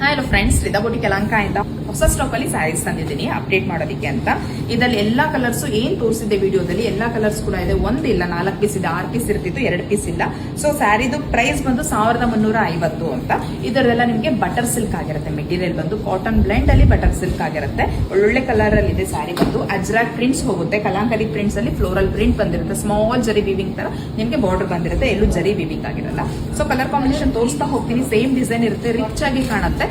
Hello friends, ರಿದಾ boutique Yelahanka ಇಂದ ಹೊಸ stock ಅಲ್ಲಿ ಸ್ಯಾರೀಸ್ ತಂದಿದ್ದೀನಿ ಅಪ್ಡೇಟ್ ಮಾಡೋದಕ್ಕೆ ಅಂತ. ಇದರಲ್ಲಿ ಎಲ್ಲಾ ಕಲರ್ಸ್ ಏನ್ ತೋರಿಸಿದೆ ವಿಡಿಯೋದಲ್ಲಿ ಎಲ್ಲಾ ಕಲರ್ಸ್ ಕೂಡ ಇದೆ. ಒಂದಿಲ್ಲ, 4 ಪೀಸ್ ಇದೆ, 6 ಪೀಸ್ ಇರ್ತಿತ್ತು, 2 ಪೀಸ್ ಇಲ್ಲ. ಸೊ ಸ್ಯಾರಿದು ಪ್ರೈಸ್ ಬಂದು 1350 ಅಂತ. ಇದರೆಲ್ಲ ನಿಮಗೆ ಬಟರ್ ಸಿಲ್ಕ್ ಆಗಿರುತ್ತೆ. ಮೆಟೀರಿಯಲ್ ಬಂದು ಕಾಟನ್ ಬ್ಲೆಂಡ್ ಅಲ್ಲಿ ಬಟರ್ ಸಿಲ್ಕ್ ಆಗಿರುತ್ತೆ. ಒಳ್ಳೊಳ್ಳೆ ಕಲರ್ ಅಲ್ಲಿ ಇದೆ. ಸ್ಯಾರಿ ಬಂದು ಅಜ್ರಾಕ್ ಪ್ರಿಂಟ್ಸ್ ಹೋಗುತ್ತೆ. ಕಲಾಂಕರಿ ಪ್ರಿಂಟ್ಸ್ ಅಲ್ಲಿ ಫ್ಲೋರಲ್ ಪ್ರಿಂಟ್ ಬಂದಿರುತ್ತೆ. ಸ್ಮಾಲ್ ಜರಿ ವಿವಿಂಗ್ ತರ ನಿಮಗೆ ಬಾರ್ಡರ್ ಬಂದಿರುತ್ತೆ. ಎಲ್ಲೂ ಜರಿ ವಿವಿಂಗ್ ಆಗಿರಲ್ಲ. ಸೊ ಕಲರ್ ಕಾಂಬಿನೇಷನ್ ತೋರಿಸ್ತಾ ಹೋಗ್ತೀನಿ. ಸೇಮ್ ಡಿಸೈನ್ ಇರುತ್ತೆ, ರಿಚ್ ಆಗಿ ಕಾಣುತ್ತೆ.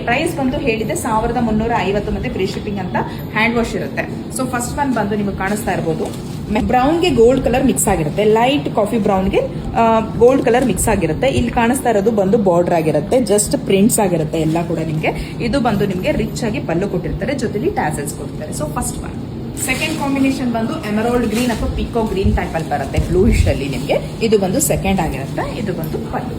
ಪ್ರೈಸ್ ಬಂದು ಹೇಳಿದೆ 1350 ಮತ್ತೆ ಫ್ರೀ ಶಿಪ್ಪಿಂಗ್ ಅಂತ. ಹ್ಯಾಂಡ್ ವಾಶ್ ಇರುತ್ತೆ. ಸೊ ಫಸ್ಟ್ ಒನ್ ಬಂದು ನಿಮಗೆ ಕಾಣಿಸ್ತಾ ಇರಬಹುದು, ಬ್ರೌನ್ ಗೆ ಗೋಲ್ಡ್ ಕಲರ್ ಮಿಕ್ಸ್ ಆಗಿರುತ್ತೆ. ಲೈಟ್ ಕಾಫಿ ಬ್ರೌನ್ ಗೆ ಗೋಲ್ಡ್ ಕಲರ್ ಮಿಕ್ಸ್ ಆಗಿರುತ್ತೆ. ಇಲ್ಲಿ ಕಾಣಿಸ್ತಾ ಇರೋದು ಬಂದು ಬಾರ್ಡರ್ ಆಗಿರುತ್ತೆ. ಜಸ್ಟ್ ಪ್ರಿಂಟ್ಸ್ ಆಗಿರುತ್ತೆ ಎಲ್ಲ ಕೂಡ ನಿಮಗೆ. ಇದು ಬಂದು ನಿಮಗೆ ರಿಚ್ ಆಗಿ ಪಲ್ಲು ಕೊಟ್ಟಿರ್ತಾರೆ, ಜೊತೆಲಿ ಟ್ಯಾಸಲ್ಸ್ ಕೊಡ್ತಾರೆ. So first one. Second combination ಬಂದು ಎಮರಾಲ್ಡ್ ಗ್ರೀನ್ ಅಥವಾ ಪಿಕೋ ಗ್ರೀನ್ ಟೈಪ್ ಅಲ್ಲಿ ಬರುತ್ತೆ, ಬ್ಲೂಯಿಶ್ ಅಲ್ಲಿ ನಿಮಗೆ. ಇದು ಬಂದು ಸೆಕೆಂಡ್ ಆಗಿರುತ್ತೆ. ಇದು ಬಂದು ಪಲ್ಲು.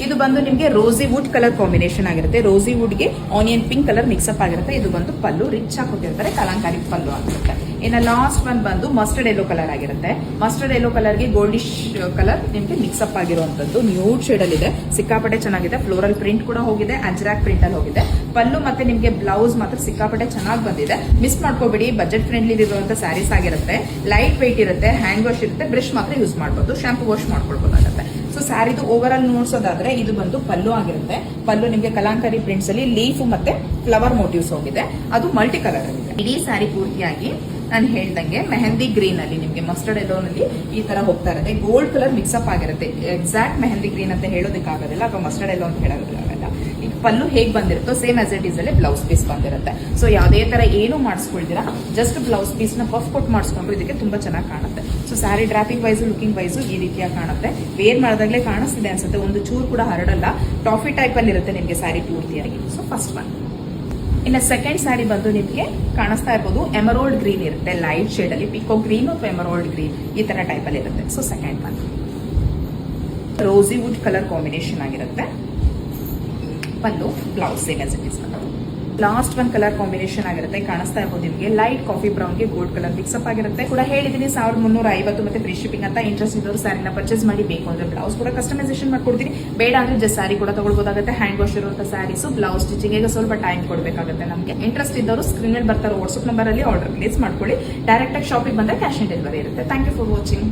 ಇದು ಬಂದು ನಿಮಗೆ ರೋಸಿ ವುಡ್ ಕಲರ್ ಕಾಂಬಿನೇಷನ್ ಆಗಿರುತ್ತೆ. ರೋಸಿ ವುಡ್ ಗೆ ಆನಿಯನ್ ಪಿಂಕ್ ಕಲರ್ ಮಿಕ್ಸ್ಅಪ್ ಆಗಿರುತ್ತೆ. ಇದು ಬಂದು ಪಲ್ಲು, ರಿಚ್ ಆಗಿ ಕೊಟ್ಟಿರ್ತಾರೆ, ಕಲಾಂಕಾರಿ ಪಲ್ಲು ಆಗಿರುತ್ತೆ. ಇನ್ನು ಲಾಸ್ಟ್ ಒನ್ ಬಂದು ಮಸ್ಟರ್ಡ್ ಯೆಲ್ಲೋ ಕಲರ್ ಆಗಿರುತ್ತೆ. ಮಸ್ಟರ್ಡ್ ಯೆಲ್ಲೋ ಕಲರ್ ಗೆ ಗೋಲ್ಡಿಶ್ ಕಲರ್ ನಿಮಗೆ ಮಿಕ್ಸ್ಅಪ್ ಆಗಿರುವಂತದ್ದು ನ್ಯೂಡ್ ಶೇಡ್ ಅಲ್ಲಿ ಇದೆ. ಸಿಕ್ಕಾಪಟ್ಟೆ ಚೆನ್ನಾಗಿದೆ. ಫ್ಲೋರಲ್ ಪ್ರಿಂಟ್ ಕೂಡ ಹೋಗಿದೆ, ಅಜ್ರಾಕ್ ಪ್ರಿಂಟ್ ಅಲ್ಲಿ ಹೋಗಿದೆ. ಪಲ್ಲು ಮತ್ತೆ ನಿಮಗೆ ಬ್ಲೌಸ್ ಮಾತ್ರ ಸಿಕ್ಕಾಪಟ್ಟೆ ಚೆನ್ನಾಗಿ ಬಂದಿದೆ. ಮಿಸ್ ಮಾಡ್ಕೋಬೇಡಿ, ಬಜೆಟ್ ಫ್ರೆಂಡ್ಲಿ ಇರುವಂತ ಸ್ಯಾರೀಸ್ ಆಗಿರುತ್ತೆ. ಲೈಟ್ ವೆಯ್ಟ್ ಇರುತ್ತೆ, ಹ್ಯಾಂಡ್ ವಾಶ್ ಇರುತ್ತೆ, ಬ್ರಷ್ ಮಾತ್ರ ಯೂಸ್ ಮಾಡಬಹುದು, ಶಾಂಪೂ ವಾಶ್ ಮಾಡ್ಕೊಳ್ಬಹುದಾಗುತ್ತೆ. ಸೊ ಸ್ಯಾರಿದು ಓವರ್ ಆಲ್ ನೋಡ್ಸೋದಾದ್ರೆ ಇದು ಬಂದು ಪಲ್ಲು ಆಗಿರುತ್ತೆ. ಪಲ್ಲು ನಿಮಗೆ ಕಲಾಂಕರಿ ಪ್ರಿಂಟ್ಸ್ ಅಲ್ಲಿ ಲೀಫ್ ಮತ್ತೆ ಫ್ಲವರ್ ಮೋಟಿವ್ಸ್ ಹೋಗಿದೆ. ಅದು ಮಲ್ಟಿ ಕಲರ್ ಆಗಿದೆ. ಇಡೀ ಸ್ಯಾರಿ ಪೂರ್ತಿಯಾಗಿ ನಾನು ಹೇಳ್ದಂಗೆ ಮೆಹಂದಿ ಗ್ರೀನ್ ಅಲ್ಲಿ ನಿಮಗೆ ಮಸ್ಟರ್ಡ್ ಯೆಲ್ಲೋನಲ್ಲಿ ಈ ತರ ಹೋಗ್ತಾ ಇರುತ್ತೆ. ಗೋಲ್ಡ್ ಕಲರ್ ಮಿಕ್ಸ್ಅಪ್ ಆಗಿರುತ್ತೆ. ಎಕ್ಸಾಕ್ಟ್ ಮೆಹಂದಿ ಗ್ರೀನ್ ಅಂತ ಹೇಳೋದಕ್ಕಾಗೋದಿಲ್ಲ, ಅಥವಾ ಮಸ್ಟರ್ಡ್ ಯೆಲ್ಲೋ ಅಂತ ಹೇಳೋದಕ್ಕಾಗಲ್ಲ. ಈಗ ಪಲ್ಲು ಹೇಗೆ ಬಂದಿರುತ್ತೋ ಸೇಮ್ ಆಸ್ ಇಟ್ ಈಸ್ ಅಲ್ಲಿ ಬ್ಲೌಸ್ ಪೀಸ್ ಬಂದಿರುತ್ತೆ. ಸೊ ಯಾವುದೇ ತರ ಏನು ಮಾಡಿಸ್ಕೊಳ್ತೀರಾ, ಜಸ್ಟ್ ಬ್ಲೌಸ್ ಪೀಸ್ ನ ಪಫ್ ಕೊಟ್ಟು ಮಾಡಿಸ್ಕೊಂಡ್ರು ಇದಕ್ಕೆ ತುಂಬಾ ಚೆನ್ನಾಗಿ ಕಾಣುತ್ತೆ. So sari dropping wise looking wise ಈ ರೀತಿಯಾಗಿ ಕಾಣುತ್ತೆ. ವೇರ್ ಮಾಡಿದಾಗಲೇ ಕಾಣಿಸ್ತಿದೆ ಅನ್ಸುತ್ತೆ, ಒಂದು ಚೂರು ಕೂಡ ಹರಡಲ್ಲ. ಟಾಫಿ ಟೈಪ್ ಅಲ್ಲಿ ಇರುತ್ತೆ ನಿಮಗೆ ಸ್ಯಾರಿ ಪೂರ್ತಿಯಾಗಿ. So first one. ಇನ್ನು ಸೆಕೆಂಡ್ ಸ್ಯಾರಿ ಬಂದು ನಿಮಗೆ ಕಾಣಿಸ್ತಾ ಇರ್ಬೋದು, ಎಮರಾಲ್ಡ್ ಗ್ರೀನ್ ಇರುತ್ತೆ. ಲೈಟ್ ಶೇಡ್ ಅಲ್ಲಿ ಪಿಕೋ ಗ್ರೀನ್ ಅಥವಾ ಎಮರಾಲ್ಡ್ ಗ್ರೀನ್ ಈ ತರ ಟೈಪ್ ಅಲ್ಲಿ ಇರುತ್ತೆ. So second one rosy wood colour combination ಆಗಿರುತ್ತೆ. Pallu, blouse same as it is. Last one colour combination ಆಗಿರುತ್ತೆ. ಕಾಣಿಸ್ತಾ ಇರ್ಬೋದು ನಿಮಗೆ ಲೈಟ್ ಕಾಫಿ ಬ್ರೌನ್ ಗೆ ಗೋಲ್ಡ್ ಕಲರ್ ಮಿಕ್ಸ್ಅಪ್ ಆಗಿರುತ್ತೆ. ಕೂಡ ಹೇಳಿದೀನಿ 1350 ಮತ್ತೆ ಫ್ರೀ ಶಿಪ್ಪಿಂಗ್ ಅಂತ. ಇಂಟ್ರೆಸ್ಟ್ ಇದ್ದವರು ಸ್ಯಾರಿನ ಪರ್ಚೇಸ್ ಮಾಡಿ. ಬೇಕು ಅಂದ್ರೆ ಬ್ಲೌಸ್ ಕೂಡ ಕಸ್ಟಮೈಸೇಷನ್ ಮಾಡ್ಕೊಡ್ತೀನಿ. ಬೇಡ ಅಂದ್ರೆ ಜಸ್ಟ್ ಸ್ಯಾರಿ ಕೂಡ ತಗೊಳ್ಬೋದಾಗುತ್ತೆ. ಹ್ಯಾಂಡ್ ವಾಶ್ ಇರುವಂತಹ ಸ್ಯಾರೀಸ್, ಬ್ಲೌಸ್ ಸ್ಟಿಚಿಂಗ್ ಈಗ ಸ್ವಲ್ಪ ಟೈಮ್ ಕೊಡಬೇಕಾಗುತ್ತೆ ನಮಗೆ. ಇಂಟ್ರೆಸ್ಟ್ ಇದ್ದವರು ಸ್ಕ್ರೀನ್ ಅಲ್ಲಿ ಬರ್ತಾರೋ ವಾಟ್ಸ್ಆಪ್ ನಂಬರ್ ಅಲ್ಲಿ ಆರ್ಡರ್ ಪ್ಲೇಸ್ ಮಾಡ್ಕೊಳ್ಳಿ. ಡೈರೆಕ್ಟ್ ಆಗಿ ಶಾಪಿಗೆ ಬಂದ್ರೆ ಕ್ಯಾಶ್ ಆನ್ ಡೆಲಿವರಿ ಇರುತ್ತೆ. Thank you for watching.